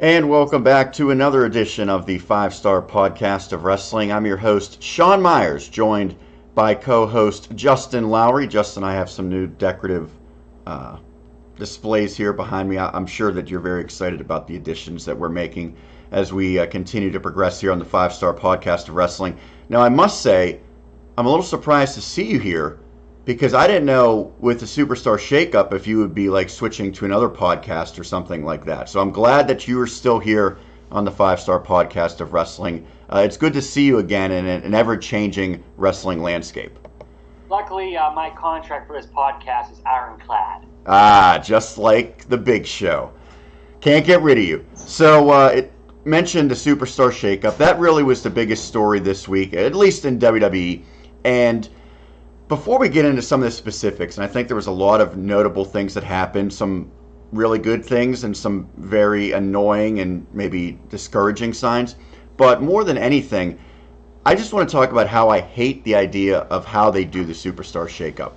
And welcome back to another edition of the 5-Star Podcast of Wrestling. I'm your host, Sean Meyers, joined by co-host Justin Lowery. Justin, I have some new decorative displays here behind me. I'm sure that you're very excited about the additions that we're making as we continue to progress here on the 5-Star Podcast of Wrestling. Now, I must say, I'm a little surprised to see you here because I didn't know with the Superstar Shakeup if you would be like switching to another podcast or something like that. So I'm glad that you are still here on the 5-Star Podcast of Wrestling. It's good to see you again in an ever-changing wrestling landscape. Luckily, my contract for this podcast is ironclad. Just like the Big Show. Can't get rid of you. So it mentioned the Superstar Shakeup. That really was the biggest story this week, at least in WWE. And before we get into some of the specifics, and I think there was a lot of notable things that happened, some really good things and some very annoying and maybe discouraging signs. But more than anything, I just want to talk about how I hate the idea of how they do the Superstar Shakeup.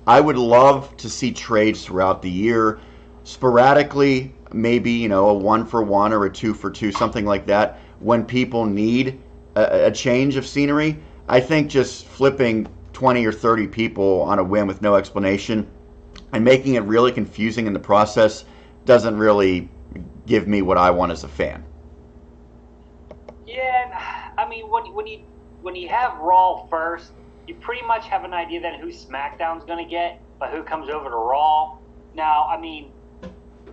I would love to see trades throughout the year, sporadically, maybe, a 1-for-1 or a 2-for-2, something like that, when people need a change of scenery. I think just flipping 20 or 30 people on a whim with no explanation and making it really confusing in the process doesn't really give me what I want as a fan. Yeah, I mean, when you have Raw first, you pretty much have an idea then who SmackDown's going to get, but who comes over to Raw. Now, I mean,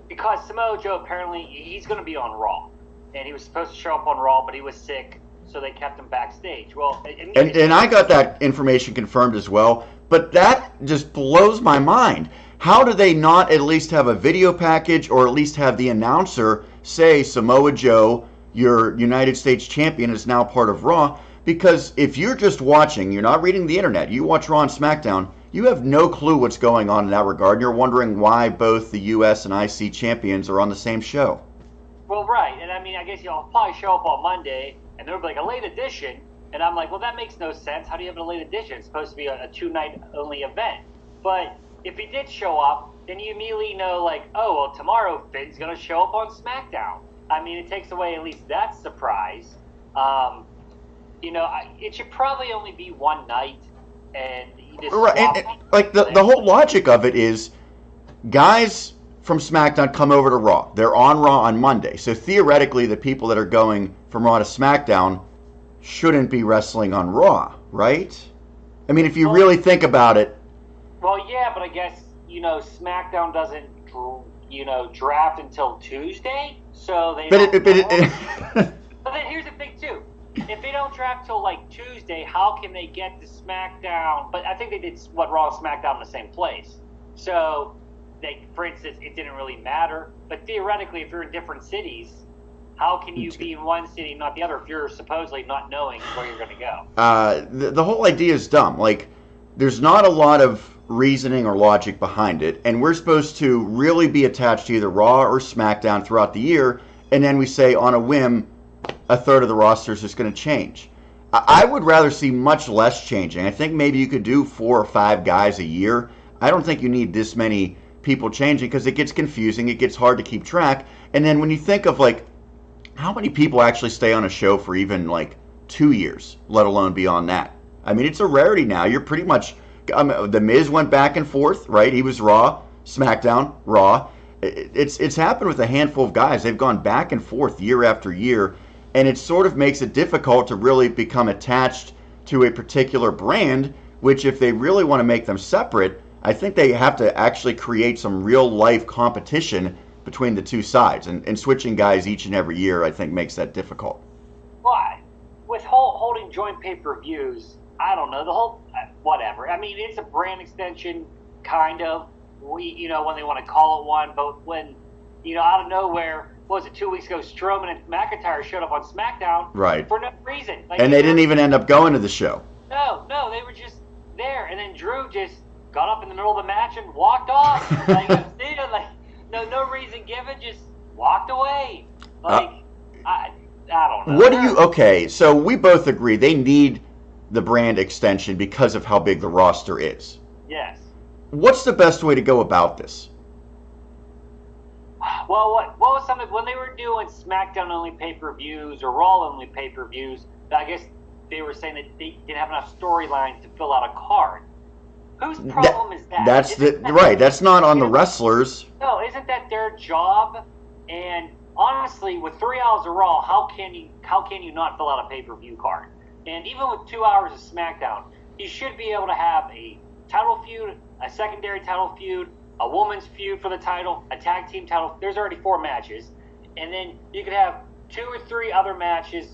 because Samoa Joe apparently he's going to be on Raw, and he was supposed to show up on Raw, but he was sick, so they kept him backstage. Well, and I got that information confirmed as well, but that just blows my mind. How do they not at least have a video package or at least have the announcer say Samoa Joe, your United States champion, is now part of Raw? Because if you're just watching, you're not reading the internet, you watch Raw and SmackDown, you have no clue what's going on in that regard, and you're wondering why both the US and IC champions are on the same show. Well, right, and I mean, I guess you'll probably show up on Monday, and there'll be like a late edition, and I'm like, well, that makes no sense. How do you have a late edition? It's supposed to be a 2-night only event. But if he did show up, then you immediately know, like, oh, well, tomorrow Finn's going to show up on SmackDown. I mean, it takes away at least that surprise. It should probably only be one night, and you just right, and like the whole logic of it is, guys from SmackDown come over to Raw. They're on Raw on Monday, so theoretically, the people that are going from Raw to SmackDown shouldn't be wrestling on Raw, right? I mean, if you really think about it. Well, yeah, but I guess SmackDown doesn't draft until Tuesday, so they. But then here's the thing too. If they don't draft till like Tuesday, how can they get to SmackDown? But I think they did Raw and SmackDown in the same place. So, for instance, it didn't really matter. But theoretically, if you're in different cities, how can you be in one city and not the other if you're supposedly not knowing where you're going to go? The whole idea is dumb. Like, there's not a lot of reasoning or logic behind it, and we're supposed to really be attached to either Raw or SmackDown throughout the year, and then we say on a whim, a third of the roster is just going to change. I would rather see much less changing. I think maybe you could do 4 or 5 guys a year. I don't think you need this many people changing because it gets confusing. It gets hard to keep track. And then when you think of like how many people actually stay on a show for even like 2 years, let alone beyond that. I mean, it's a rarity now. You're pretty much The Miz went back and forth, right? He was Raw, SmackDown, Raw. It's happened with a handful of guys. They've gone back and forth year after year. And it sort of makes it difficult to really become attached to a particular brand, which if they really want to make them separate, I think they have to actually create some real-life competition between the two sides. And switching guys each and every year, I think, makes that difficult. Well, with holding joint pay-per-views, I don't know, the whole, whatever. I mean, it's a brand extension, kind of, when they want to call it one, but when, out of nowhere, what was it, 2 weeks ago, Strowman and McIntyre showed up on SmackDown for no reason. Like, and they didn't even end up going to the show. No, they were just there. And then Drew just got up in the middle of the match and walked off. No reason given, just walked away. I don't know. Okay, so we both agree they need the brand extension because of how big the roster is. Yes. What's the best way to go about this? Well, what was something when they were doing SmackDown only pay-per-views or Raw only pay-per-views? I guess they were saying that they didn't have enough storylines to fill out a card. Whose problem is that? That's not on the wrestlers. No, isn't that their job? And honestly, with 3 hours of Raw, how can you not fill out a pay-per-view card? And even with 2 hours of SmackDown, you should be able to have a title feud, a secondary title feud, a woman's feud for the title, a tag team title. There's already 4 matches, and then you could have 2 or 3 other matches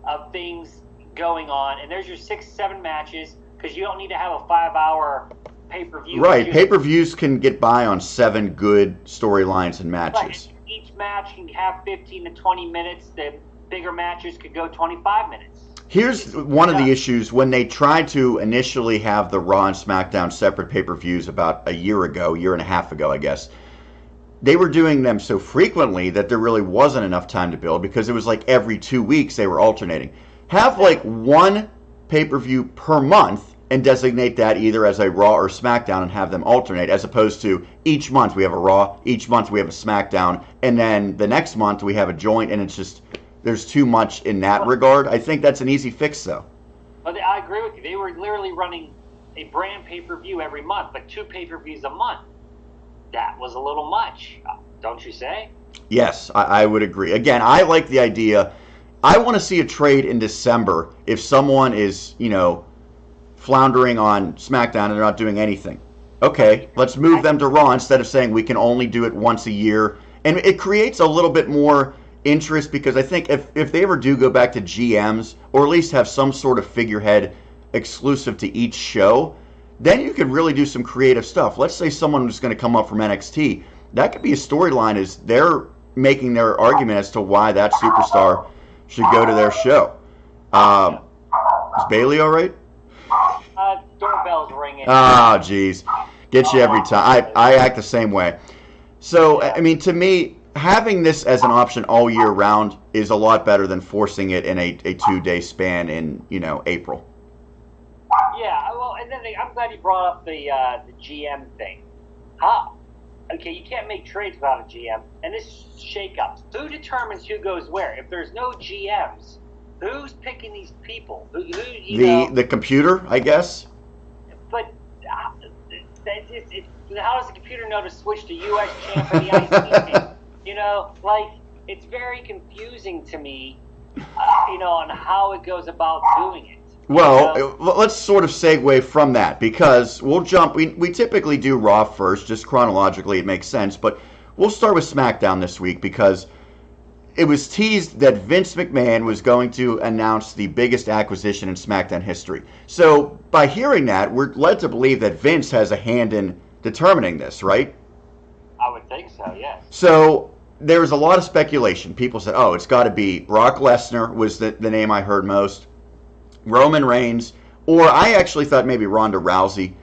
of things going on, and there's your 6, 7 matches. Because you don't need to have a 5-hour pay-per-view. Right, pay-per-views can get by on 7 good storylines and matches. Right. Each match can have 15 to 20 minutes. The bigger matches could go 25 minutes. Here's one of the issues. When they tried to initially have the Raw and SmackDown separate pay-per-views about a year and a half ago, I guess, they were doing them so frequently that there really wasn't enough time to build because it was like every 2 weeks they were alternating. Have like one pay-per-view per month and designate that either as a Raw or SmackDown and have them alternate, as opposed to each month we have a Raw, each month we have a SmackDown, and then the next month we have a joint, and it's just, there's too much in that regard. I think that's an easy fix, though. But I agree with you. They were literally running a brand pay-per-view every month, but 2 pay-per-views a month. That was a little much, don't you say? Yes, I would agree. Again, I like the idea. I want to see a trade in December if someone is, floundering on SmackDown and they're not doing anything. Okay, let's move them to Raw instead of saying we can only do it once a year. And it creates a little bit more interest because I think if they ever do go back to GMs or at least have some sort of figurehead exclusive to each show, then you could really do some creative stuff. Let's say someone was going to come up from NXT. That could be a storyline as they're making their argument as to why that superstar should go to their show. Is Bailey all right? Doorbell's ringing. Oh, jeez. Gets you every time. I act the same way. So, I mean, to me, having this as an option all year round is a lot better than forcing it in a 2-day span in, April. Yeah, well, and then I'm glad you brought up the GM thing. How? Okay, you can't make trades without a GM, and this shakeups. Who determines who goes where? If there's no GMs, who's picking these people? The computer, I guess. But how does the computer know to switch to U.S. champ for the IC team? It's very confusing to me, on how it goes about doing it. Well, let's sort of segue from that because we'll jump. We typically do Raw first, just chronologically. It makes sense, but we'll start with SmackDown this week because it was teased that Vince McMahon was going to announce the biggest acquisition in SmackDown history. So by hearing that, we're led to believe that Vince has a hand in determining this, right? I would think so, yes. So there was a lot of speculation. People said, it's got to be Brock Lesnar was the name I heard most, Roman Reigns, or I actually thought maybe Ronda Rousey.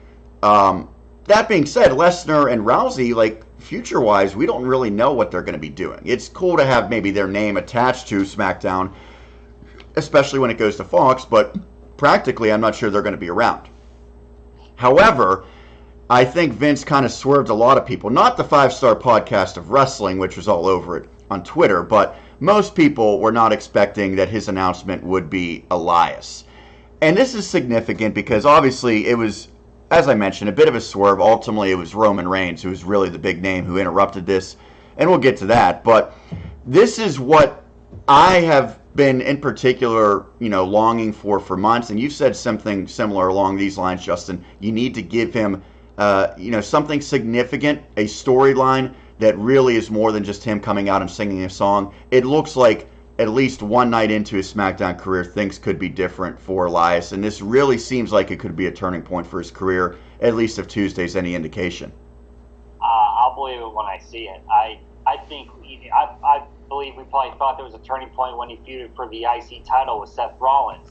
That being said, Lesnar and Rousey, future-wise, we don't really know what they're going to be doing. It's cool to have maybe their name attached to SmackDown, especially when it goes to Fox, but practically I'm not sure they're going to be around. However, I think Vince kind of swerved a lot of people. Not the 5-Star Podcast of Wrestling, which was all over it on Twitter, but most people were not expecting that his announcement would be Elias. And this is significant because obviously it was, as I mentioned, a bit of a swerve. Ultimately, it was Roman Reigns who was really the big name who interrupted this, and we'll get to that. But this is what I have been in particular, longing for months. And you've said something similar along these lines, Justin. You need to give him, something significant, a storyline that really is more than just him coming out and singing a song. It looks like at least one night into his SmackDown career, things could be different for Elias, and this really seems like it could be a turning point for his career, at least if Tuesday's any indication. I'll believe it when I see it. I believe we probably thought there was a turning point when he feuded for the IC title with Seth Rollins,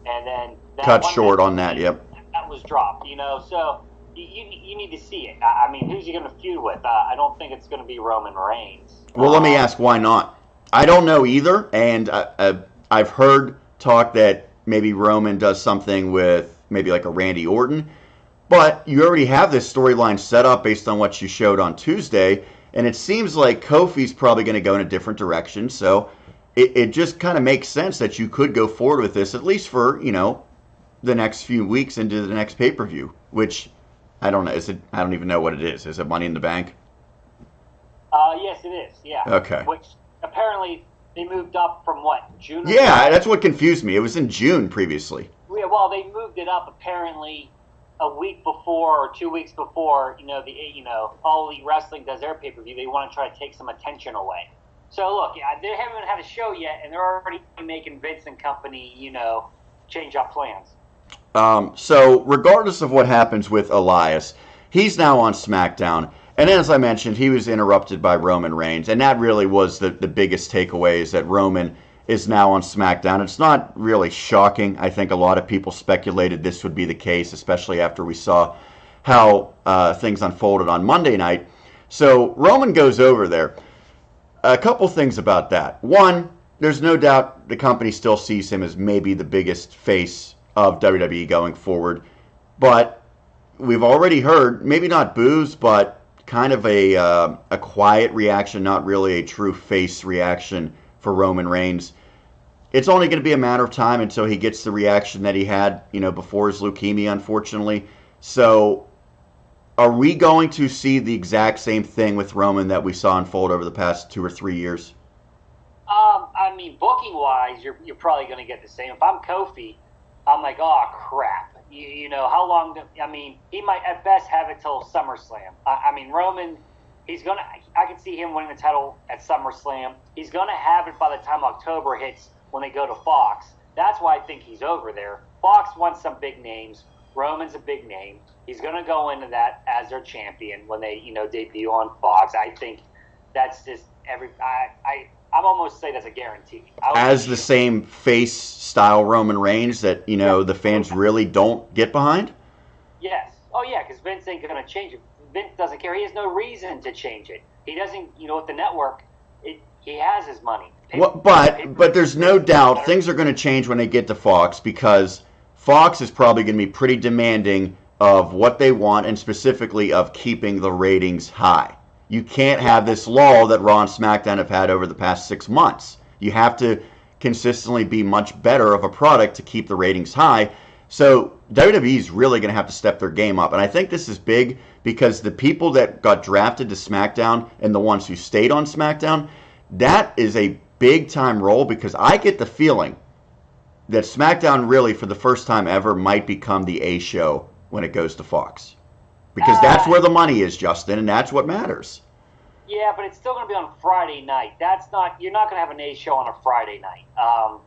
and then cut short on that. Yep, that was dropped. So you need to see it. I mean, who's he going to feud with? I don't think it's going to be Roman Reigns. Well, let me ask, why not? I don't know either, and I've heard talk that maybe Roman does something with maybe like a Randy Orton, but you already have this storyline set up based on what you showed on Tuesday, And it seems like Kofi's probably going to go in a different direction. So it just kind of makes sense that you could go forward with this, at least for, the next few weeks into the next pay-per-view, which I don't know. I don't even know what it is. Is it Money in the Bank? Yes, it is. Yeah. Okay. Which apparently they moved up from what, June? Yeah, that's what confused me. It was in June previously. Yeah, well, they moved it up apparently a week before or 2 weeks before. All Elite Wrestling does their pay-per-view. They want to try to take some attention away. So look, they haven't had a show yet, and they're already making Vince and company, change up plans. So regardless of what happens with Elias, he's now on SmackDown. And as I mentioned, he was interrupted by Roman Reigns. And that really was the biggest takeaway, is that Roman is now on SmackDown. It's not really shocking. I think a lot of people speculated this would be the case, especially after we saw how things unfolded on Monday night. So Roman goes over there. A couple things about that. One, there's no doubt the company still sees him as maybe the biggest face of WWE going forward. But we've already heard, maybe not boos, but kind of a quiet reaction, not really a true face reaction for Roman Reigns. It's only going to be a matter of time until he gets the reaction that he had, before his leukemia, unfortunately. So are we going to see the exact same thing with Roman that we saw unfold over the past 2 or 3 years? Booking-wise, you're probably going to get the same. If I'm Kofi, I'm like, oh, crap. How long he might at best have it till SummerSlam. Roman, I can see him winning the title at SummerSlam. He's going to have it by the time October hits when they go to Fox. That's why I think he's over there. Fox wants some big names. Roman's a big name. He's going to go into that as their champion when they, debut on Fox. I think that's just I'm almost say that's a guarantee. As the same face style Roman Reigns that, the fans really don't get behind? Yes. Oh, yeah, because Vince ain't going to change it. Vince doesn't care. He has no reason to change it. He doesn't, with the network, he has his money. But there's no doubt things are going to change when they get to Fox, because Fox is probably going to be pretty demanding of what they want, and specifically of keeping the ratings high. You can't have this lull that Raw and SmackDown have had over the past 6 months. You have to consistently be much better of a product to keep the ratings high. So WWE is really going to have to step their game up. And I think this is big because the people that got drafted to SmackDown and the ones who stayed on SmackDown, that is a big-time role, because I get the feeling that SmackDown really, for the first time ever, might become the A show when it goes to Fox. Because that's where the money is, Justin, and that's what matters. Yeah, but it's still going to be on Friday night. You're not going to have an A show on a Friday night. I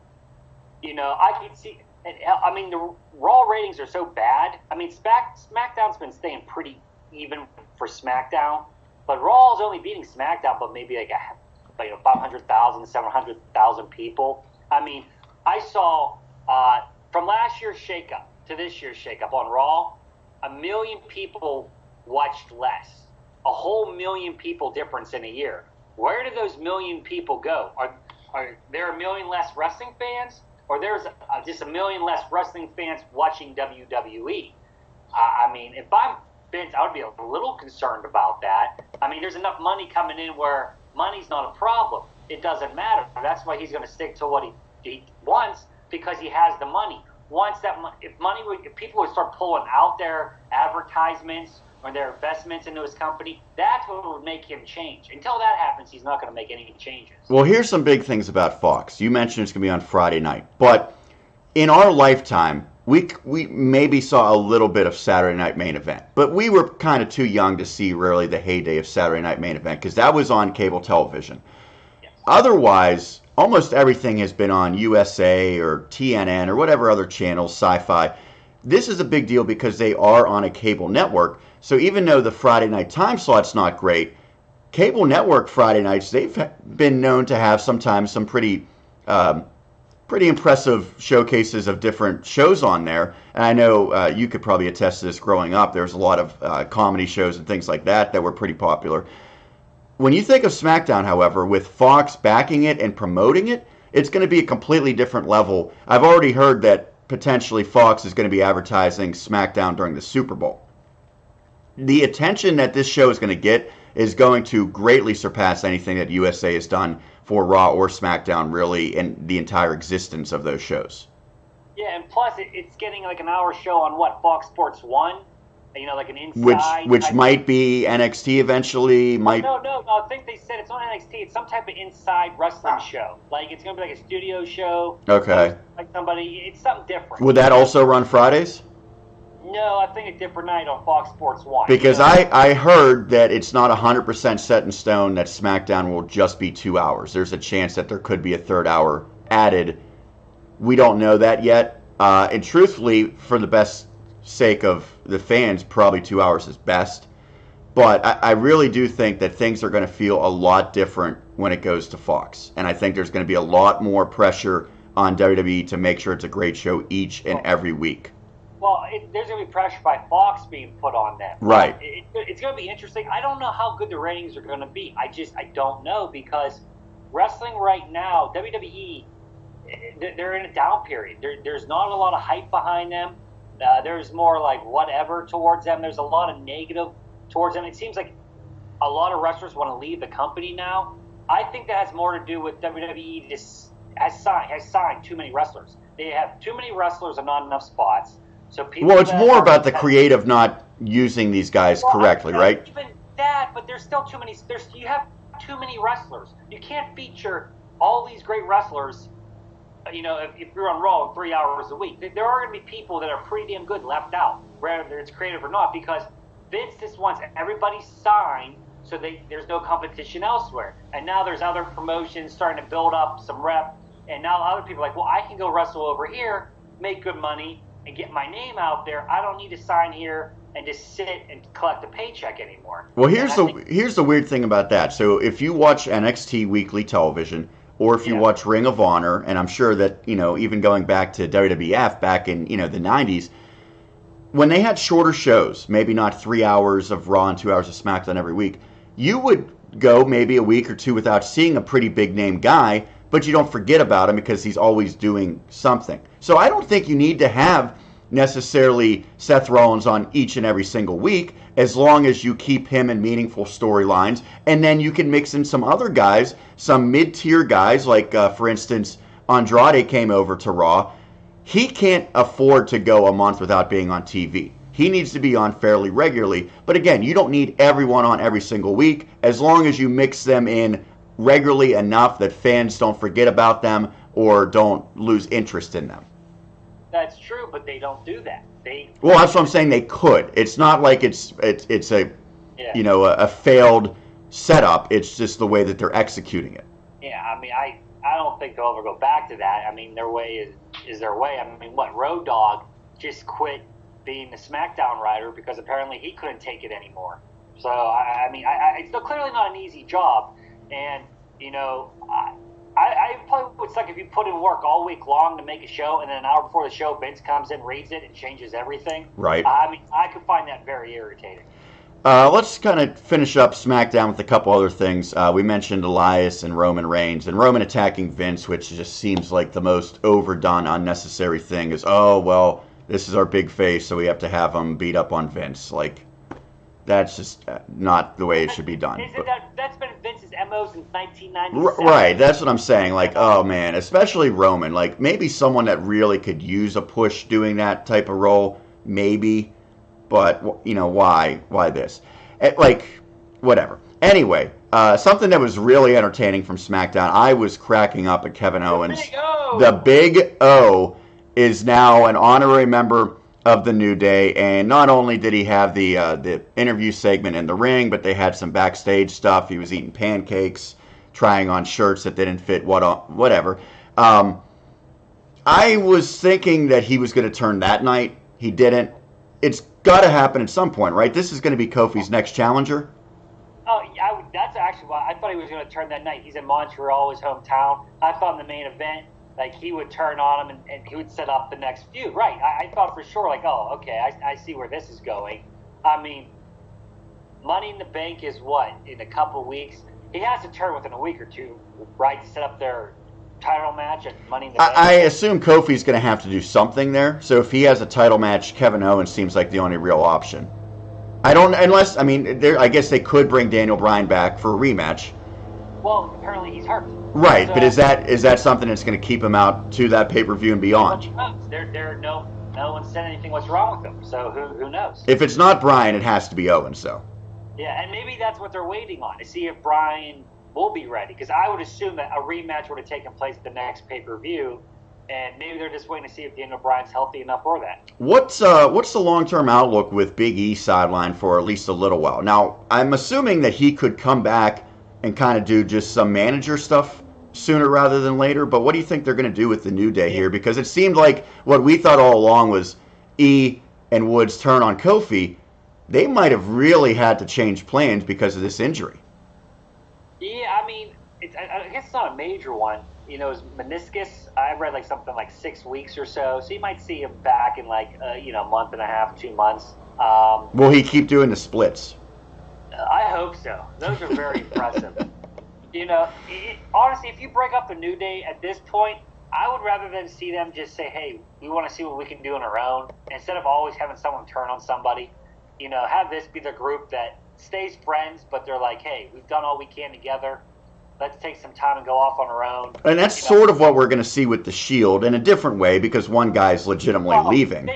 can see. The Raw ratings are so bad. SmackDown's been staying pretty even for SmackDown, but Raw is only beating SmackDown, but maybe 500,000, 700,000 people. I saw from last year's Shakeup to this year's Shakeup on Raw, 1 million people watched less. A whole million people difference in a year. Where did those million people go? Are there 1 million less wrestling fans? Or there's just 1 million less wrestling fans watching WWE? If I'm Vince, I would be a little concerned about that. There's enough money coming in where money's not a problem. It doesn't matter. That's why he's going to stick to what he wants, because he has the money. If people would start pulling out their advertisements or their investments into his company, that's what would make him change. Until that happens, he's not going to make any changes. Well, here's some big things about Fox. You mentioned it's going to be on Friday night, but in our lifetime, we maybe saw a little bit of Saturday Night Main Event, but we were kind of too young to see really the heyday of Saturday Night Main Event, because that was on cable television. Yes. Otherwise, almost everything has been on USA or TNN or whatever other channels, Sci-Fi. This is a big deal because they are on a cable network. So even though the Friday night time slot's not great, cable network Friday nights, they've been known to have sometimes some pretty impressive showcases of different shows on there. And I know you could probably attest to this growing up. There's a lot of comedy shows and things like that were pretty popular. When you think of SmackDown, however, with Fox backing it and promoting it, it's going to be a completely different level. I've already heard that potentially Fox is going to be advertising SmackDown during the Super Bowl. The attention that this show is going to get, is going to greatly surpass anything that USA has done for Raw or SmackDown, really, in the entire existence of those shows. Yeah, and plus it's getting like an hour show on what, Fox Sports 1? You know, like an inside. Which might be NXT eventually. No, I think they said it's not NXT. It's some type of inside wrestling show. Like it's gonna be like a studio show. Okay. Like somebody, it's something different. Would that also run Fridays? No, I think a different night on Fox Sports 1. Because I heard that it's not 100% set in stone that SmackDown will just be 2 hours. There's a chance that there could be a third hour added. We don't know that yet. And truthfully, for the best sake of the fans, probably 2 hours is best. But I really do think that things are going to feel a lot different when it goes to Fox. And I think there's going to be a lot more pressure on WWE to make sure it's a great show each and every week. Well, there's going to be pressure by Fox being put on them. Right. It's going to be interesting. I don't know how good the ratings are going to be. I don't know, because wrestling right now, WWE, they're in a down period. There's not a lot of hype behind them. There's more like whatever towards them. There's a lot of negative towards them. It seems like a lot of wrestlers want to leave the company now. I think that has more to do with WWE has signed too many wrestlers. They have too many wrestlers and not enough spots. So people. Well, it's more about the creative not using these guys correctly, right? Even that, but there's still too many. You have too many wrestlers. You can't feature all these great wrestlers. You know, if you're on Raw 3 hours a week, there are going to be people that are pretty damn good left out, whether it's creative or not, because Vince just wants everybody signed so there's no competition elsewhere. And now there's other promotions starting to build up some rep, and now other people are like, well, I can go wrestle over here, make good money, and get my name out there. I don't need to sign here and just sit and collect a paycheck anymore. Well, here's the weird thing about that. So if you watch NXT weekly television, or if you watch Ring of Honor, and I'm sure that, you know, even going back to WWF back in, you know, the 90s, when they had shorter shows, maybe not 3 hours of Raw and 2 hours of SmackDown every week, you would go maybe a week or two without seeing a pretty big name guy, but you don't forget about him because he's always doing something. So I don't think you need to have necessarily Seth Rollins on each and every single week, as long as you keep him in meaningful storylines, and then you can mix in some other guys, some mid-tier guys, like, for instance, Andrade came over to Raw. He can't afford to go a month without being on TV. He needs to be on fairly regularly. But again, you don't need everyone on every single week, as long as you mix them in regularly enough that fans don't forget about them or don't lose interest in them. That's true, but they don't do that. Well, that's what I'm saying. They could. It's not like it's a you know, a failed setup. It's just the way that they're executing it. Yeah, I mean, I don't think they'll ever go back to that. I mean, their way is their way. I mean, what, Road Dogg just quit being the SmackDown writer because apparently he couldn't take it anymore. So I mean, it's clearly not an easy job, and you know, I probably would suck if you put in work all week long to make a show, and then an hour before the show, Vince comes in, reads it, and changes everything. Right. I mean, I could find that very irritating. Let's kind of finish up SmackDown with a couple other things. We mentioned Elias and Roman Reigns, and Roman attacking Vince, which just seems like the most overdone, unnecessary thing is, oh, well, this is our big face, so we have to have him beat up on Vince. Like, that's just not the way it should be done. That's been Vince's MO since 1997. Right, that's what I'm saying. Like, oh man, especially Roman. Like, maybe someone that really could use a push doing that type of role, maybe. But, you know, why this? Like, whatever. Anyway, something that was really entertaining from SmackDown, I was cracking up at Kevin Owens. The Big O is now an honorary member of the New Day, and not only did he have the interview segment in the ring, but they had some backstage stuff. He was eating pancakes, trying on shirts that didn't fit, whatever. I was thinking that he was going to turn that night. He didn't. It's got to happen at some point, right? This is going to be Kofi's next challenger. Oh, yeah, that's actually why I thought he was going to turn that night. He's in Montreal, his hometown. I thought in the main event, like, he would turn on him and he would set up the next feud. Right. I thought for sure, like, oh, okay, I see where this is going. I mean, Money in the Bank is what, in a couple weeks? He has to turn within a week or two, right, to set up their title match at Money in the Bank. I assume Kofi's going to have to do something there. So if he has a title match, Kevin Owens seems like the only real option. I don't, unless, I mean, I guess they could bring Daniel Bryan back for a rematch. Well, apparently he's hurt. Right, So, but is that something that's going to keep him out to that pay-per-view and beyond? No one said anything what's wrong with him, so who knows? If it's not Bryan, it has to be Owen, so. Yeah, and maybe that's what they're waiting on, to see if Bryan will be ready, because I would assume that a rematch would have taken place at the next pay-per-view, and maybe they're just waiting to see if Daniel Bryan's healthy enough for that. What's the long-term outlook with Big E sidelined for at least a little while? Now, I'm assuming that he could come back and kind of do just some manager stuff sooner rather than later, but what do you think they're going to do with the New Day here? Because it seemed like what we thought all along was E and Woods' turn on Kofi. They might have really had to change plans because of this injury. Yeah, I mean, I guess it's not a major one. His meniscus, I read like something like 6 weeks or so. So you might see him back in like, a month and a half, 2 months. Will he keep doing the splits? I hope so. Those are very impressive. Honestly, if you break up the New Day at this point, I would rather than see them just say, hey, we want to see what we can do on our own, instead of always having someone turn on somebody. Have this be the group that stays friends, but they're like, hey, we've done all we can together. Let's take some time and go off on our own. And that's sort of what we're going to see with the Shield in a different way, because one guy's legitimately leaving.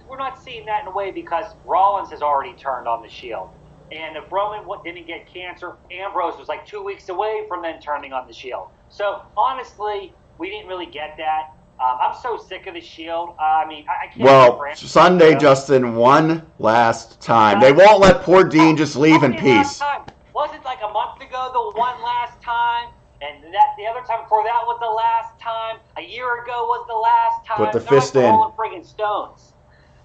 We're not seeing that in a way because Rollins has already turned on the Shield. And if Roman didn't get cancer, Ambrose was like 2 weeks away from then turning on the Shield. So, honestly, we didn't really get that. I'm so sick of the Shield. I can't. Well, Sunday, Justin, one last time. They won't let poor Dean just leave in peace. Wasn't like a month ago the one last time? And the other time before that was the last time. A year ago was the last time. Put the fist in. Rolling friggin' stones.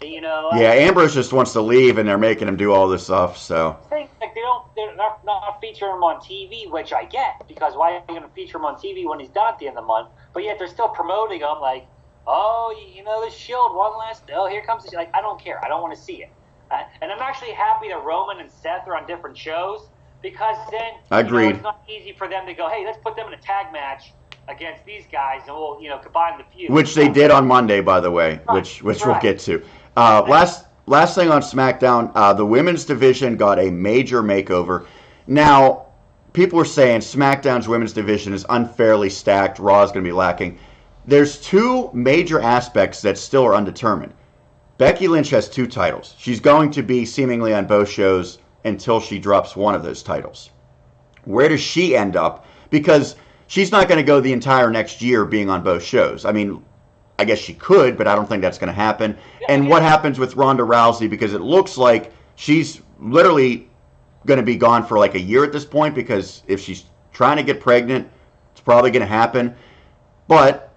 Yeah, Ambrose just wants to leave, and they're making him do all this stuff. So they're not featuring him on TV, which I get, because why are you going to feature him on TV when he's done at the end of the month? But yet they're still promoting him like, the Shield one last. Oh, here comes the Shield. Like, I don't care. I don't want to see it. And I'm actually happy that Roman and Seth are on different shows, because then agreed. It's not easy for them to go, hey, let's put them in a tag match against these guys, and we'll combine the feud. Which they did on Monday, by the way, which we'll get to. Last thing on SmackDown, the women's division got a major makeover. Now, people are saying SmackDown's women's division is unfairly stacked. Raw is going to be lacking. There's two major aspects that still are undetermined. Becky Lynch has 2 titles. She's going to be seemingly on both shows until she drops one of those titles. Where does she end up? Because she's not going to go the entire next year being on both shows. I mean, I guess she could, but I don't think that's going to happen. And what happens with Ronda Rousey? Because it looks like she's literally going to be gone for like a year at this point, because if she's trying to get pregnant, it's probably going to happen. But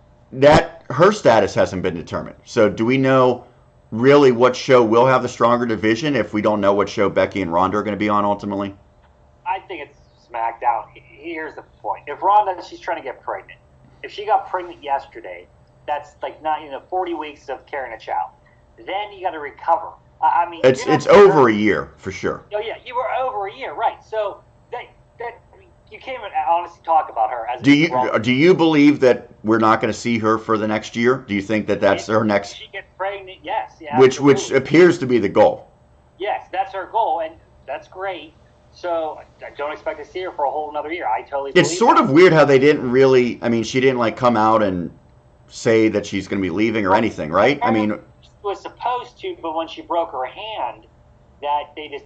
her status hasn't been determined. So do we know really what show will have the stronger division if we don't know what show Becky and Ronda are going to be on ultimately? I think it's SmackDown. Here's the point. If Ronda, she's trying to get pregnant. If she got pregnant yesterday, that's like not 40 weeks of carrying a child. Then you got to recover. It's over a year for sure. Oh yeah, you were over a year, right? So that you can't even honestly talk about her as. Do you believe that we're not going to see her for the next year? Do you think that's her next? If she gets pregnant, yes. Yeah, which appears to be the goal. Yes, that's her goal, and that's great. So I don't expect to see her for a whole another year. I totally. It's sort of weird how they didn't really. I mean, she didn't like come out and say that she's going to be leaving or anything, right? I mean, she was supposed to, but when she broke her hand, that they just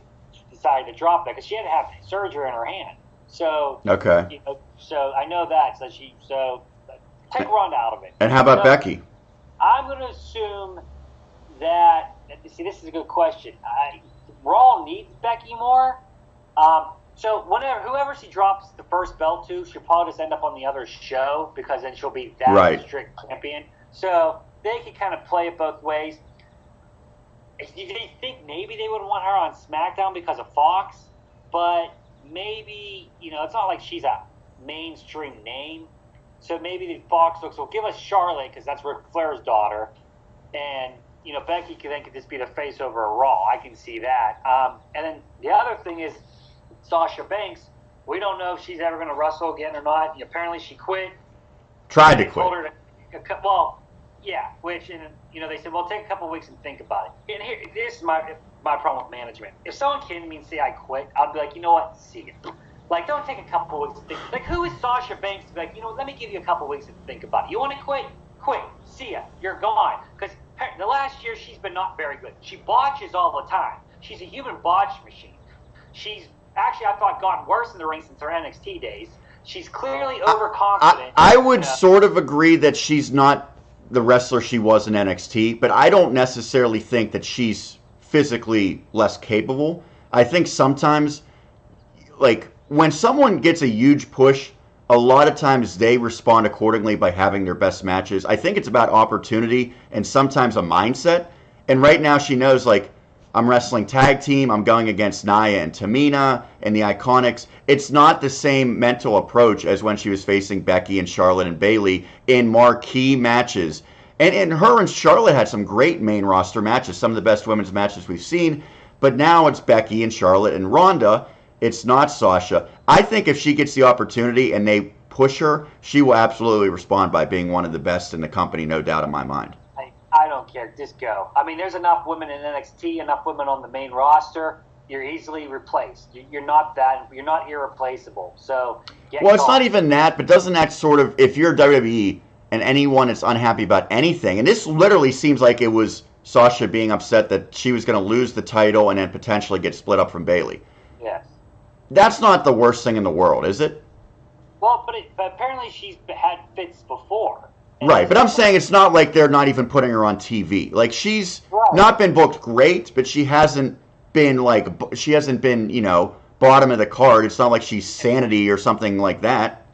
decided to drop that because she had to have surgery on her hand. So okay. So I know that. So take Ronda out of it. And how about Becky? I'm going to assume that. See, this is a good question. Raw needs Becky more. So whoever she drops the first belt to, she'll probably just end up on the other show, because then she'll be that strict champion. So they can kind of play it both ways. Do you think maybe they would want her on SmackDown because of Fox? But maybe, it's not like she's a mainstream name. So maybe the Fox looks, well, give us Charlotte, because that's Ric Flair's daughter. And, Becky could just be the face over a Raw. I can see that. And then the other thing is Sasha Banks. We don't know if she's ever going to wrestle again or not. Apparently she quit. Tried to quit. Which, they said, well, take a couple of weeks and think about it. And here, this is my problem with management. If someone came to me and say I quit, I'd be like, you know what, see you. Like, don't take a couple weeks to think. Like, who is Sasha Banks to be like, you know, let me give you a couple weeks to think about it. You want to quit? Quit. See ya. You're gone. Because the last year, she's been not very good. She botches all the time. She's a human botch machine. She's actually, I thought, gotten worse in the ring since her NXT days. She's clearly overconfident. I would sort of agree that she's not the wrestler she was in NXT, but I don't necessarily think that she's physically less capable. I think sometimes, like, when someone gets a huge push, a lot of times they respond accordingly by having their best matches. I think it's about opportunity and sometimes a mindset. And right now she knows, like, I'm wrestling tag team, I'm going against Nia and Tamina and the Iconics. It's not the same mental approach as when she was facing Becky and Charlotte and Bayley in marquee matches. And her and Charlotte had some great main roster matches, some of the best women's matches we've seen. But now it's Becky and Charlotte and Ronda. It's not Sasha. I think if she gets the opportunity and they push her, she will absolutely respond by being one of the best in the company, no doubt in my mind. I don't care. Just go. I mean, there's enough women in NXT, enough women on the main roster. You're easily replaced. You're not irreplaceable. So, well, it's not even that, but doesn't that sort of, if you're WWE and anyone is unhappy about anything, and this literally seems like it was Sasha being upset that she was going to lose the title and then potentially get split up from Bayley. Yes. That's not the worst thing in the world, is it? Well, but apparently she's had fits before. Right, but I'm saying it's not like they're not even putting her on TV. Like, she's not been booked great, but she hasn't been, you know, bottom of the card. It's not like she's Sanity or something like that.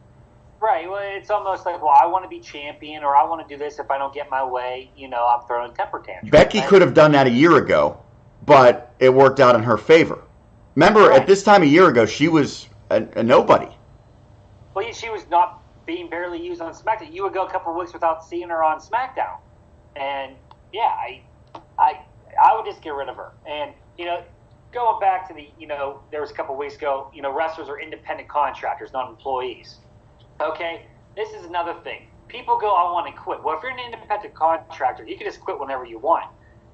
Right, well, it's almost like, well, I want to be champion, or I want to do this. If I don't get my way, you know, I'm throwing a temper tantrum. Becky could have done that a year ago, but it worked out in her favor. Remember, at this time a year ago, she was a nobody. Well, she was not being barely used on SmackDown. You would go a couple of weeks without seeing her on SmackDown, and yeah, I would just get rid of her. And you know, going back to the, you know, there was a couple of weeks ago, you know, wrestlers are independent contractors, not employees. Okay, this is another thing. People go, I want to quit. Well, if you're an independent contractor, you can just quit whenever you want.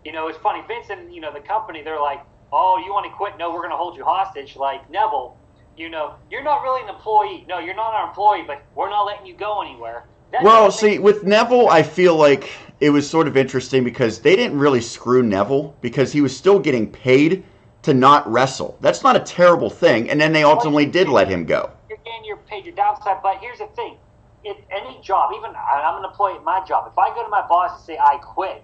You know, it's funny. Vince and, you know, the company, they're like, oh, you want to quit? No, we're going to hold you hostage. Like Neville. You know, you're not really an employee. No, you're not our employee, but we're not letting you go anywhere. Well, see, with Neville, I feel like it was sort of interesting because they didn't really screw Neville because he was still getting paid to not wrestle. That's not a terrible thing, and then they ultimately did let him go. You're getting your paid, your downside, but here's the thing. In any job, even I'm an employee at my job, if I go to my boss and say I quit,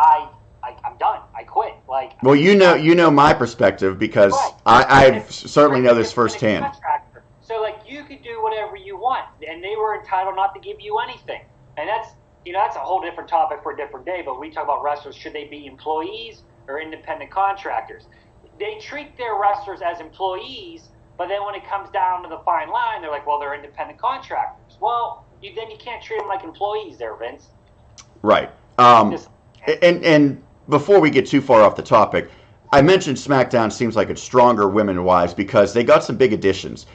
I'm done. I quit. Like, well, you know my perspective because I certainly know this firsthand. So, like, you could do whatever you want, and they were entitled not to give you anything. And that's, you know, that's a whole different topic for a different day. But we talk about wrestlers: should they be employees or independent contractors? They treat their wrestlers as employees, but then when it comes down to the fine line, they're like, well, they're independent contractors. Well, then you can't treat them like employees, there, Vince. Right. And before we get too far off the topic, I mentioned SmackDown seems like it's stronger women-wise because they got some big additions.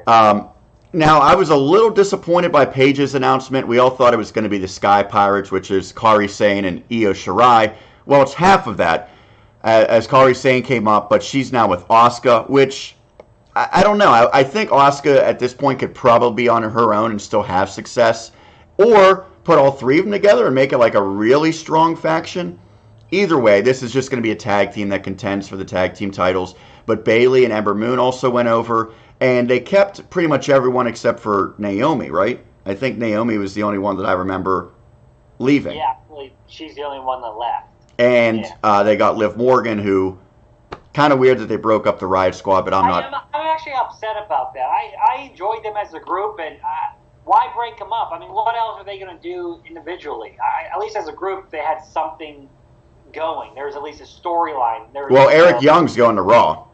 Now, I was a little disappointed by Paige's announcement. We all thought it was going to be the Sky Pirates, which is Kairi Sane and Io Shirai. Well, it's half of that, as Kairi Sane came up, but she's now with Asuka, which, I don't know. I think Asuka at this point could probably be on her own and still have success, or put all three of them together and make it like a really strong faction. Either way, this is just going to be a tag team that contends for the tag team titles. But Bayley and Ember Moon also went over, and they kept pretty much everyone except for Naomi, right? I think Naomi was the only one that I remember leaving. Yeah, she's the only one that left. And they got Liv Morgan, who, kind of weird that they broke up the Riot Squad, but I'm actually upset about that. I enjoyed them as a group, and why break them up? I mean, what else are they going to do individually? At least as a group, they had something going. There was at least a storyline. Well, Eric Young's going to Raw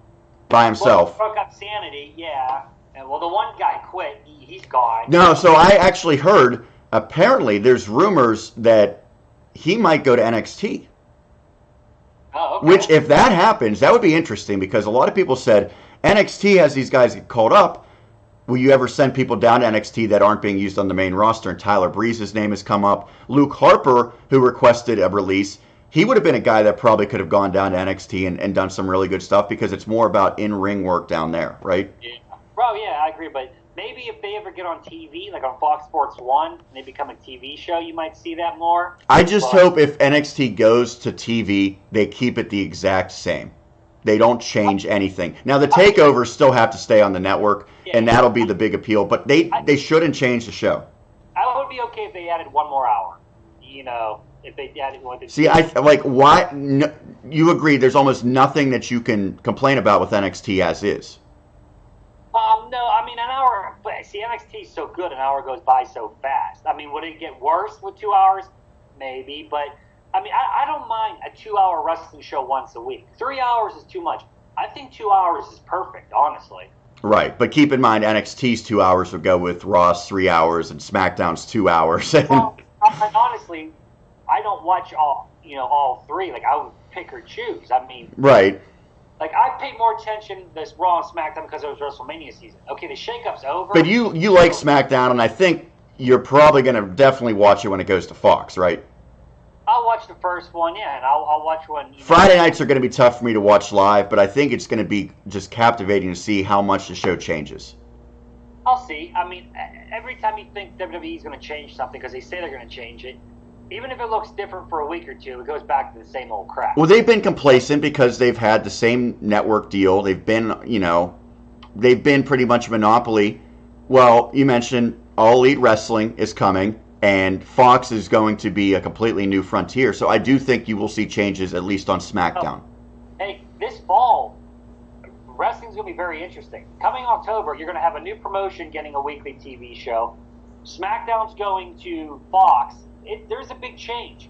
by himself. Well, broke up Sanity, yeah. And, well, the one guy quit. He's gone. No, so I actually heard, apparently, there's rumors that he might go to NXT. Oh, okay. Which, if that happens, that would be interesting because a lot of people said NXT has these guys get called up. Will you ever send people down to NXT that aren't being used on the main roster? And Tyler Breeze's name has come up. Luke Harper, who requested a release, he would have been a guy that probably could have gone down to NXT and done some really good stuff because it's more about in-ring work down there, right? Yeah. Bro, yeah, I agree. But maybe if they ever get on TV, like on Fox Sports 1, and they become a TV show, you might see that more. I just hope if NXT goes to TV, they keep it the exact same. They don't change anything. Now, the takeovers still have to stay on the network, and that'll be the big appeal. But they shouldn't change the show. I would be okay if they added one more hour. You know, if they added one. See, why? No, you agree? There's almost nothing that you can complain about with NXT as is. No, I mean an hour. But see, NXT is so good, an hour goes by so fast. I mean, would it get worse with 2 hours? Maybe, but. I mean, I don't mind a 2-hour wrestling show once a week. 3 hours is too much. I think 2 hours is perfect, honestly. Right, but keep in mind NXT's 2 hours would go with Raw's 3 hours and SmackDown's 2 hours. Well, honestly, I don't watch all three. Like I would pick or choose. I mean, right. Like I pay more attention to this Raw and SmackDown because it was WrestleMania season. Okay, the Shakeup's over. But you like SmackDown, and I think you're probably going to definitely watch it when it goes to Fox, right? I'll watch the first one, yeah, and I'll watch one. Friday nights are going to be tough for me to watch live, but I think it's going to be just captivating to see how much the show changes. I'll see. I mean, every time you think WWE is going to change something, because they say they're going to change it, even if it looks different for a week or two, it goes back to the same old crap. Well, they've been complacent because they've had the same network deal. They've been, they've been pretty much a monopoly. Well, you mentioned All Elite Wrestling is coming. And Fox is going to be a completely new frontier. So I do think you will see changes, at least on SmackDown. Hey, this fall, wrestling's going to be very interesting. Coming October, you're going to have a new promotion getting a weekly TV show. SmackDown's going to Fox. There's a big change.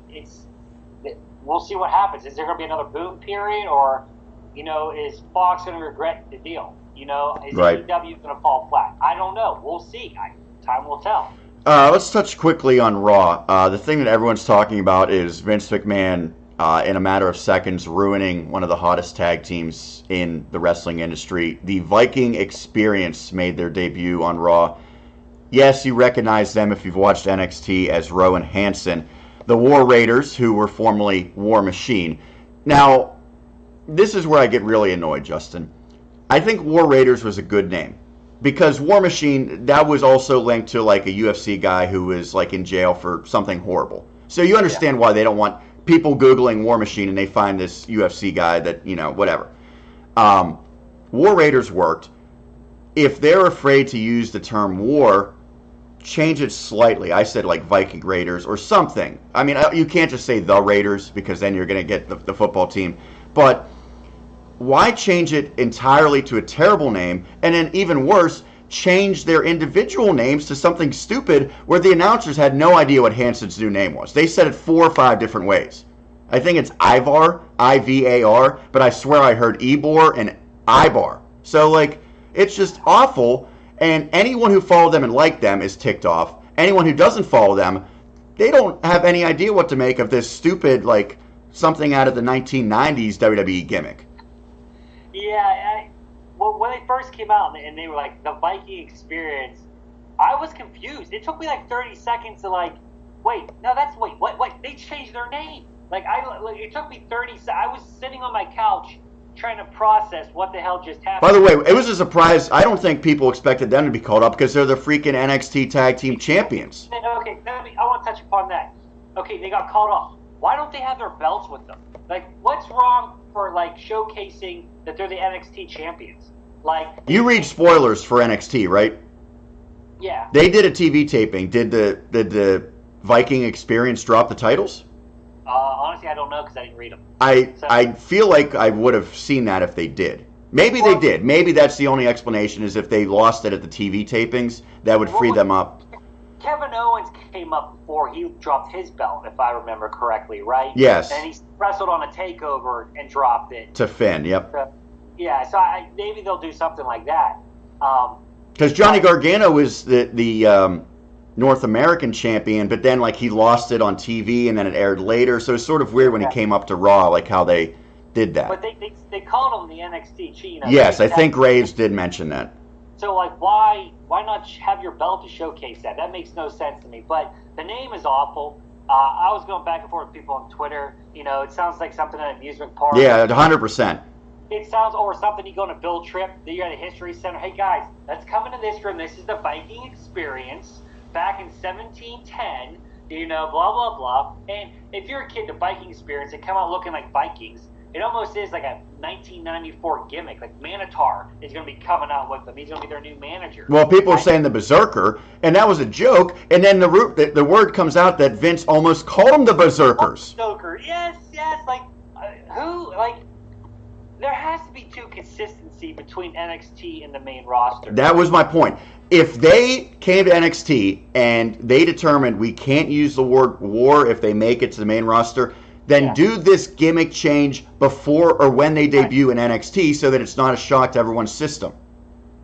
We'll see what happens. Is there going to be another boom period? Or, is Fox going to regret the deal? Is right. AEW going to fall flat? I don't know. We'll see. Time will tell. Let's touch quickly on Raw. The thing that everyone's talking about is Vince McMahon, in a matter of seconds, ruining one of the hottest tag teams in the wrestling industry. The Viking Experience made their debut on Raw. Yes, you recognize them if you've watched NXT as Rowan Hansen. The War Raiders, who were formerly War Machine. Now, this is where I get really annoyed, Justin. I think War Raiders was a good name. Because War Machine, that was also linked to like a UFC guy who was like in jail for something horrible. So you understand why they don't want people Googling War Machine and they find this UFC guy that, whatever. War Raiders worked. If they're afraid to use the term war, change it slightly. I said like Viking Raiders or something. I mean, you can't just say the Raiders because then you're going to get the football team. But why change it entirely to a terrible name, and then even worse, change their individual names to something stupid where the announcers had no idea what Hansen's new name was? They said it 4 or 5 different ways. I think it's Ivar, I-V-A-R, but I swear I heard Ebor and Ibar. So, it's just awful, and anyone who followed them and liked them is ticked off. Anyone who doesn't follow them, they don't have any idea what to make of this stupid, something out of the 1990s WWE gimmick. Yeah, when they first came out and they were like, the Viking Experience, I was confused. It took me 30 seconds to what? They changed their name. It took me 30 seconds. I was sitting on my couch trying to process what the hell just happened. By the way, it was a surprise. I don't think people expected them to be called up because they're the freaking NXT Tag Team Champions. Okay, I want to touch upon that. Okay, they got called off. Why don't they have their belts with them? What's wrong for showcasing that they're the NXT champions? You read spoilers for NXT, right? Yeah. They did a TV taping. Did the Viking Experience drop the titles? Honestly, I don't know because I didn't read them. I feel like I would have seen that if they did. Maybe they did. Maybe that's the only explanation is if they lost it at the TV tapings, that would free them up. Kevin Owens came up before he dropped his belt, if I remember correctly, right? Yes. And he wrestled on a takeover and dropped it. To Finn, yep. So maybe they'll do something like that. Because Johnny Gargano was the North American champion, but then he lost it on TV and then it aired later. So it's sort of weird when he came up to Raw, how they did that. But they called him the NXT Chino. Yes, I think Graves did mention that. So why not have your belt to showcase that? That makes no sense to me. But the name is awful. I was going back and forth with people on Twitter. You know, it sounds like something at an amusement park. Yeah, 100%. It sounds, or something you go on a Bill trip, that you're at a history center. Hey, guys, let's come into this room. This is the Viking experience back in 1710, you know, blah, blah, blah. And if you're a kid, the Viking experience, they come out looking like Vikings. It almost is like a 1994 gimmick. Like Manitar is going to be coming out with them. He's going to be their new manager. Well, people are saying the Berserker, and that was a joke. And then the word comes out that Vince almost called them the Berserkers. Berserker, yes. Like, who? Like, there has to be two consistency between NXT and the main roster. That was my point. If they came to NXT and they determined we can't use the word war if they make it to the main roster, then do this gimmick change before or when they debut in NXT so that it's not a shock to everyone's system.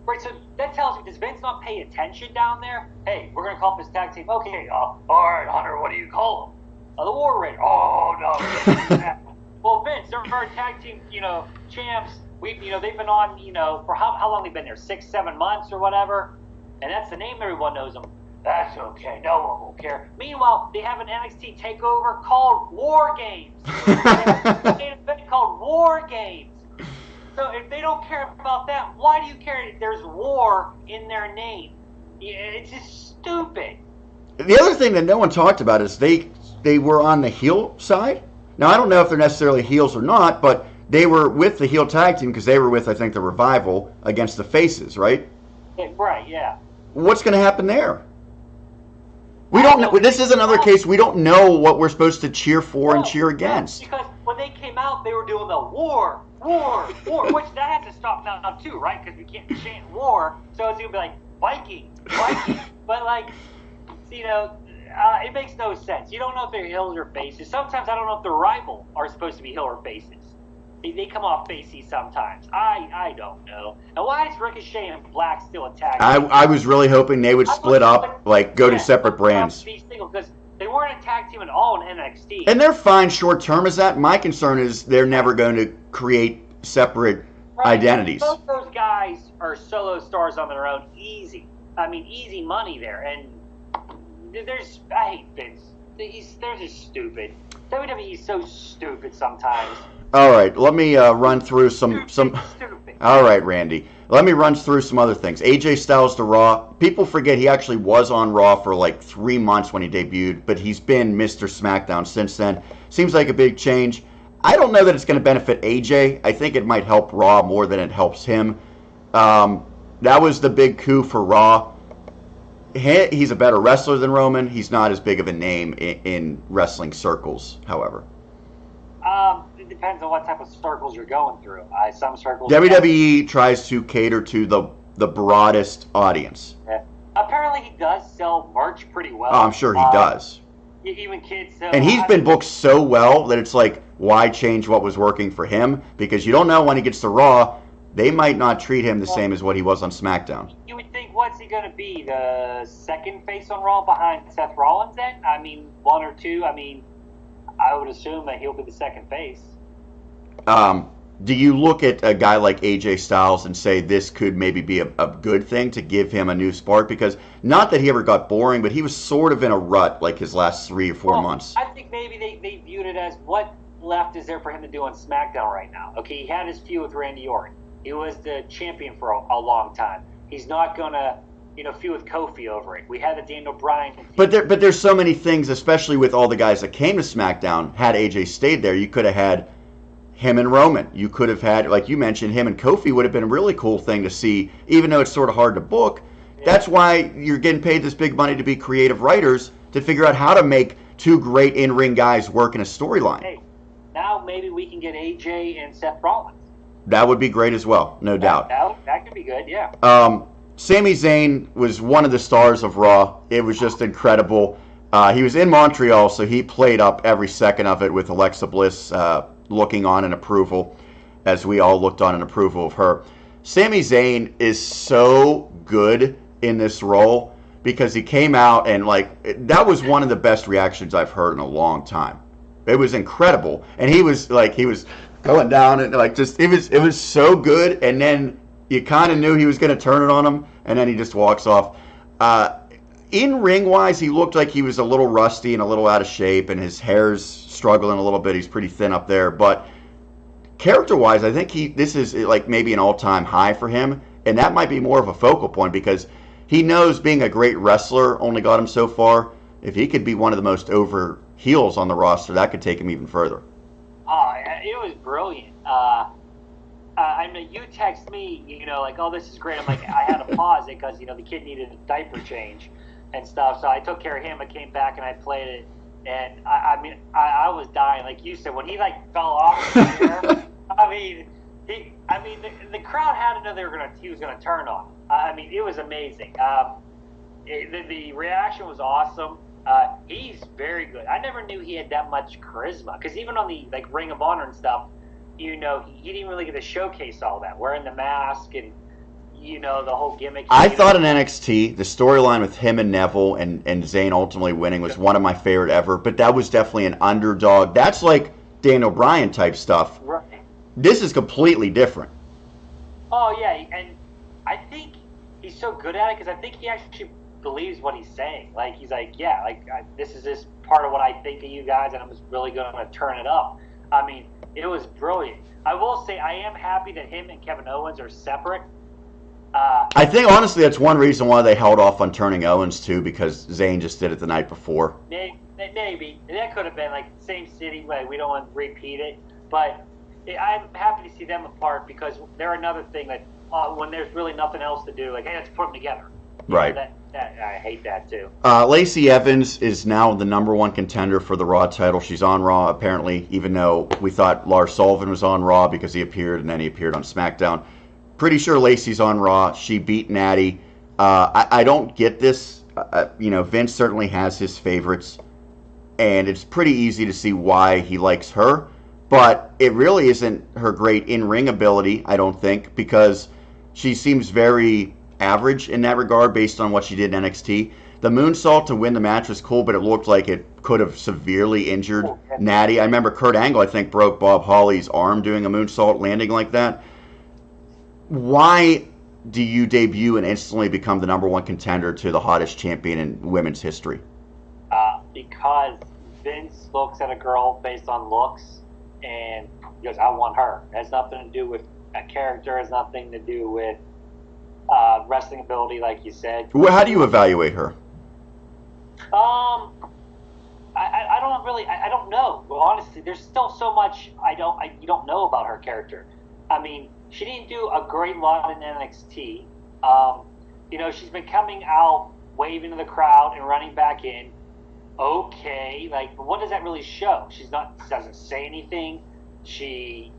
Right, so that tells me, does Vince not pay attention down there? Hey, we're going to call up this tag team. Okay, all right, Hunter, what do you call them? The War Raiders. Oh, no. Well, Vince, they're our tag team, you know, champs. They've been on, you know, for how long they've been there? 6-7 months or whatever. And that's the name everyone knows them. That's okay. No one will care. Meanwhile, they have an NXT takeover called War Games. They have an event called War Games. So if they don't care about that, why do you care if there's war in their name? It's just stupid. The other thing that no one talked about is they were on the heel side. Now, I don't know if they're necessarily heels or not, but they were with the heel tag team because they were with, I think, the Revival against the Faces, right? Yeah, right, yeah. What's going to happen there? We don't know. This is another case. We don't know what we're supposed to cheer for and cheer against. Because when they came out, they were doing the war, which that has to stop now too, right? Because we can't chant war, so it's going to be like Viking. But, like, you know, it makes no sense. You don't know if they're heels or faces. Sometimes I don't know if the Rival are supposed to be heel or faces. They come off facey sometimes. I don't know. And why is Ricochet and Black still attacking? I was really hoping they would split up, like go to separate brands. Because they weren't a tag team at all in NXT. And they're fine short term as that. My concern is they're never going to create separate identities. Both those guys are solo stars on their own. Easy. I mean, easy money there. And I hate Vince. They're just stupid. WWE is so stupid sometimes. All right, let me run through some. All right, Randy. Let me run through some other things. AJ Styles to Raw. People forget he actually was on Raw for like 3 months when he debuted, but he's been Mr. Smackdown since then. Seems like a big change. I don't know that it's going to benefit AJ. I think it might help Raw more than it helps him. That was the big coup for Raw. He's a better wrestler than Roman. He's not as big of a name in wrestling circles, however. It depends on what type of circles you're going through. Some circles. WWE tries to cater to the broadest audience. Yeah. Apparently, he does sell merch pretty well. Oh, I'm sure he does. Even kids. And he's been booked so well that it's like, why change what was working for him? Because you don't know when he gets to Raw, they might not treat him the same as what he was on SmackDown. You would think, what's he going to be? The second face on Raw behind Seth Rollins then? I mean, one or two. I mean, I would assume that he'll be the second face. Do you look at a guy like AJ Styles and say this could maybe be a good thing to give him a new spark? Because not that he ever got boring, but he was sort of in a rut like his last 3 or 4 months. I think maybe they viewed it as, what left is there for him to do on SmackDown right now? Okay, he had his feud with Randy Orton. He was the champion for a long time. He's not going to, feud with Kofi over it. We had the Daniel Bryan. But there's so many things, especially with all the guys that came to SmackDown. Had AJ stayed there, you could have had him and Roman. You could have had, like you mentioned, him and Kofi would have been a really cool thing to see, even though it's sort of hard to book. Yeah. That's why you're getting paid this big money to be creative writers, to figure out how to make two great in-ring guys work in a storyline. Hey, now maybe we can get AJ and Seth Rollins. That would be great as well, no doubt. That could be good, yeah. Sami Zayn was one of the stars of Raw. It was just incredible. He was in Montreal, so he played up every second of it with Alexa Bliss looking on in approval, as we all looked on in approval of her. Sami Zayn is so good in this role because he came out and, that was one of the best reactions I've heard in a long time. It was incredible. And he was going down and it was so good, and then you kind of knew he was going to turn it on him, and then he just walks off. In ring wise, he looked like he was a little rusty and a little out of shape, and his hair's struggling a little bit. He's pretty thin up there, but character wise, I think this is like maybe an all time high for him, and that might be more of a focal point because he knows being a great wrestler only got him so far. If he could be one of the most over heels on the roster, that could take him even further. Oh, it was brilliant. I mean, you text me, like, oh, this is great. I'm like, I had to pause it because, the kid needed a diaper change and stuff. So I took care of him. I came back and I played it. And, I was dying. Like you said, when he, like, fell off the chair, the crowd had to know he was going to turn on him. It was amazing. The reaction was awesome. He's very good. I never knew he had that much charisma because even on the Ring of Honor and stuff, he didn't really get to showcase all that, wearing the mask and the whole gimmick. I thought in NXT the storyline with him and Neville and Zayn ultimately winning was one of my favorite ever. But that was definitely an underdog. That's like Daniel Bryan type stuff. Right. This is completely different. Oh yeah, and I think he's so good at it because I think he actually believes what he's saying. Like he's like, yeah, this is this part of what I think of you guys, and I'm just really going to turn it up. It was brilliant. I will say I am happy that him and Kevin Owens are separate. I think honestly that's one reason why they held off on turning Owens too, because Zayn just did it the night before. Maybe that could have been like same city. Like we don't want to repeat it, but I'm happy to see them apart because they're another thing that when there's really nothing else to do, like hey, let's put them together. Right. I hate that too. Lacey Evans is now the #1 contender for the Raw title. She's on Raw apparently, even though we thought Lars Sullivan was on Raw because he appeared and then he appeared on SmackDown. Pretty sure Lacey's on Raw. She beat Natty. I don't get this. Vince certainly has his favorites, and it's pretty easy to see why he likes her. But it really isn't her great in-ring ability, I don't think, because she seems very average in that regard based on what she did in NXT. The moonsault to win the match was cool, but it looked like it could have severely injured Natty. I remember Kurt Angle, I think, broke Bob Holly's arm doing a moonsault landing like that. Why do you debut and instantly become the #1 contender to the hottest champion in women's history? Because Vince looks at a girl based on looks and goes, I want her. It has nothing to do with a character. It has nothing to do with wrestling ability, like you said. Well, how do you evaluate her? I don't know. Well, honestly, there's still so much you don't know about her character. She didn't do a great lot in NXT. She's been coming out, waving to the crowd and running back in. Okay, what does that really show? Doesn't say anything. She,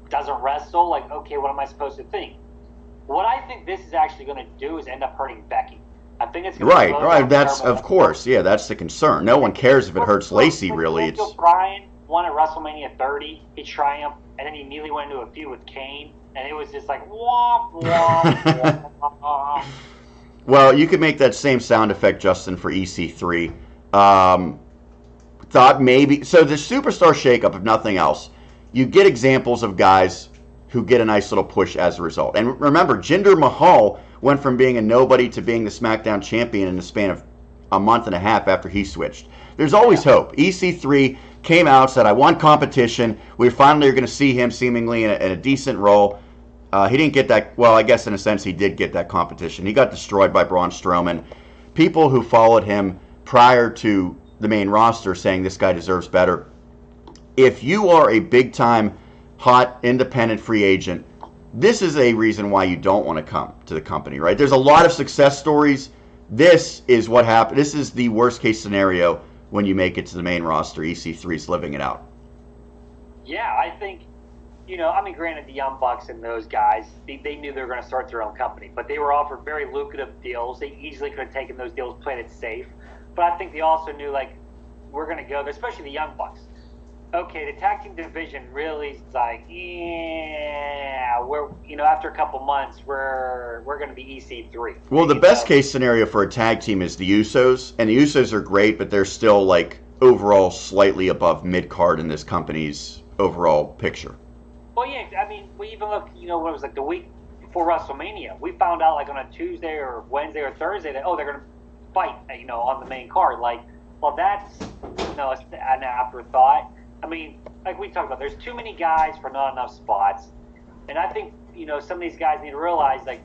doesn't wrestle. Okay, what am I supposed to think? What I think this is actually going to do is end up hurting Becky. I think it's going to right. That's of course, yeah. That's the concern. No one cares if it hurts Lacey. Really, it's Bryan won at WrestleMania 30. He triumphed, and then he immediately went into a feud with Kane, and it was just like womp womp womp. Well, you could make that same sound effect, Justin, for EC3. Thought maybe so. The Superstar Shakeup, if nothing else, you get examples of guys who get a nice little push as a result. And remember, Jinder Mahal went from being a nobody to being the SmackDown champion in the span of a month and a half after he switched. There's always hope. EC3 came out, said, I want competition. We finally are going to see him seemingly in a decent role. He didn't get that. Well, I guess in a sense he did get that competition. He got destroyed by Braun Strowman. People who followed him prior to the main roster saying this guy deserves better. If you are a big-time, hot, independent free agent, this is a reason why you don't want to come to the company, right? There's a lot of success stories. This is what happened. This is the worst-case scenario when you make it to the main roster. EC3's living it out. Yeah, I think, granted, the Young Bucks and those guys, they knew they were going to start their own company, but they were offered very lucrative deals. They easily could have taken those deals, played it safe. But I think they also knew, we're going to go there, especially the Young Bucks. Okay, the tag team division really is we're, after a couple months, we're going to be EC3. Well, the best case scenario for a tag team is the Usos, and the Usos are great, but they're still, overall slightly above mid-card in this company's overall picture. Well, yeah, we even look, what it was the week before WrestleMania. We found out, on a Tuesday or Wednesday or Thursday that, they're going to fight, on the main card. Like, well, that's, an afterthought. I mean, like we talked about, there's too many guys for not enough spots. And I think, some of these guys need to realize, like,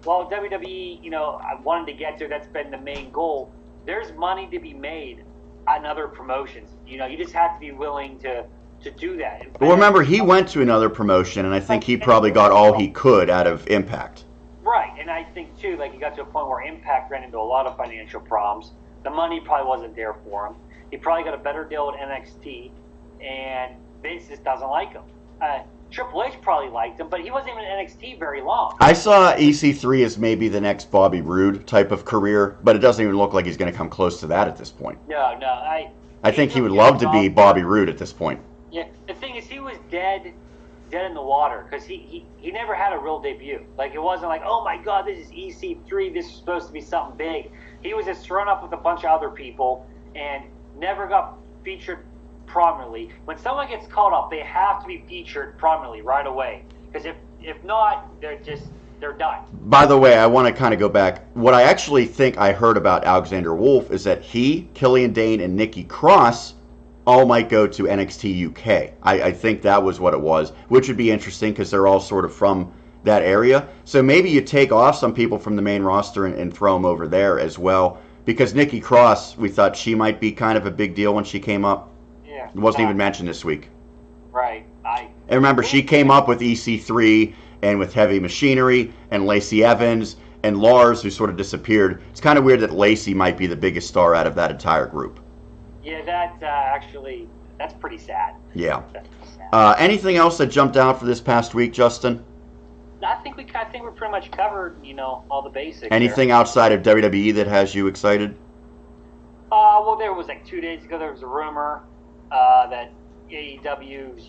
well, WWE, I wanted to get to, that's been the main goal. There's money to be made on other promotions. You just have to be willing to do that. Well, remember, he went to another promotion, and I think he probably got all he could out of Impact. Right, and I think, too, like, he got to a point where Impact ran into a lot of financial problems. The money probably wasn't there for him. He probably got a better deal at NXT, and Vince just doesn't like him. Triple H probably liked him, but he wasn't even in NXT very long. I saw EC3 as maybe the next Bobby Roode type of career, but it doesn't even look like he's going to come close to that at this point. No, I think he would love to be Bobby Roode at this point. Yeah, the thing is, he was dead in the water, because he never had a real debut. Like, it wasn't like, oh my God, this is EC3, this is supposed to be something big. He was just thrown up with a bunch of other people and never got featured prominently. When someone gets called up, they have to be featured prominently right away, because if not, they're done. By the way, I want to kind of go back. What I actually think I heard about Alexander Wolf is that he, Killian Dane, and Nikki Cross all might go to NXT UK. I think that was what it was, which would be interesting because they're all sort of from that area. So maybe you take off some people from the main roster and throw them over there as well, because Nikki Cross, we thought she might be kind of a big deal when she came up. Yeah. It wasn't even mentioned this week. Right. And remember, she came up with EC3 and with Heavy Machinery and Lacey Evans and Lars, who sort of disappeared. It's kind of weird that Lacey might be the biggest star out of that entire group. Yeah, that's pretty sad. Yeah. Anything else that jumped out for this past week, Justin? I think we're pretty much covered, all the basics. Anything outside of WWE that has you excited? Well, there was, like, 2 days ago, there was a rumor that AEW's,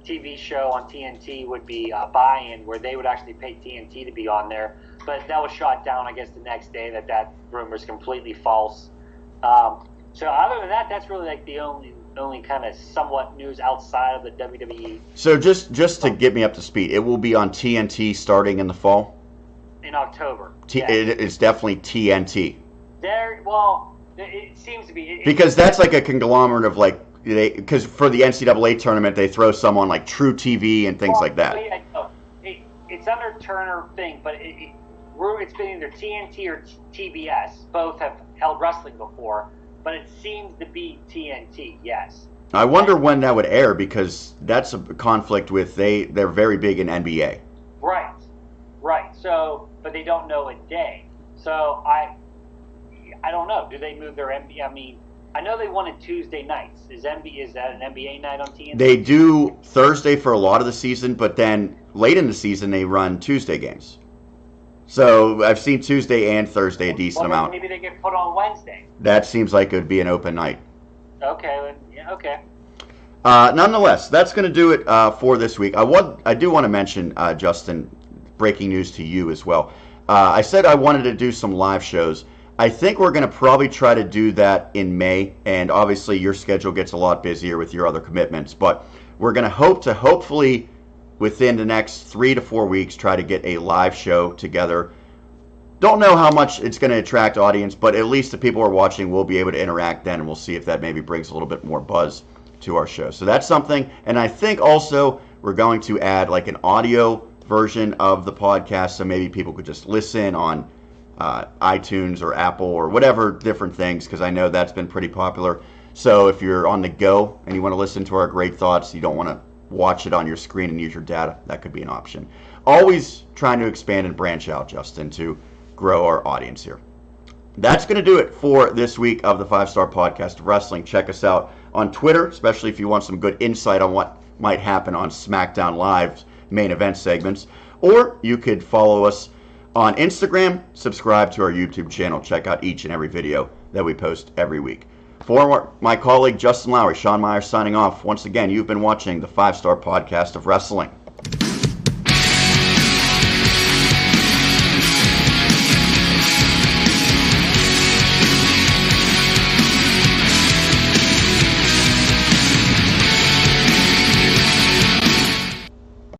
TV show on TNT would be buy-in, where they would actually pay TNT to be on there. But that was shot down, I guess, the next day, that rumor is completely false. So other than that, that's really like the only kind of somewhat news outside of the WWE. So just to get me up to speed, it will be on TNT starting in the fall? In October. It's definitely TNT. It seems to be. Because that's like a conglomerate of, like, because for the NCAA tournament, they throw some on like True TV and things like that. Yeah, no, it's under Turner thing, but it's been either TNT or TBS. Both have held wrestling before, but it seems to be TNT, yes. I wonder when that would air, because that's a conflict with they're very big in NBA. Right. So, but they don't know a day. So I don't know. Do they move their NBA? I mean, I know they wanted Tuesday nights. Is that an NBA night on TNT? They do Thursday for a lot of the season, but then late in the season they run Tuesday games. So I've seen Tuesday and Thursday a decent amount. Maybe they get put on Wednesday. That seems like it would be an open night. Okay. Okay. Nonetheless, that's going to do it for this week. I do want to mention, Justin, breaking news to you as well. I said I wanted to do some live shows. I think we're going to probably try to do that in May, and obviously your schedule gets a lot busier with your other commitments, but we're going to hopefully within the next 3 to 4 weeks try to get a live show together. Don't know how much it's going to attract audience, but at least the people who are watching will be able to interact then, and we'll see if that maybe brings a little bit more buzz to our show. So that's something, and I think also we're going to add like an audio version of the podcast, so maybe people could just listen on iTunes or Apple or whatever different things, because I know that's been pretty popular. So if you're on the go and you want to listen to our great thoughts, you don't want to watch it on your screen and use your data, that could be an option. Always trying to expand and branch out, Justin, to grow our audience here. That's going to do it for this week of the 5-Star Podcast of Wrestling. Check us out on Twitter, especially if you want some good insight on what might happen on Smackdown Live's main event segments. Or you could follow us on Instagram, subscribe to our YouTube channel. Check out each and every video that we post every week. For my colleague Justin Lowery, Sean Meyers signing off. Once again, you've been watching the 5-Star Podcast of Wrestling.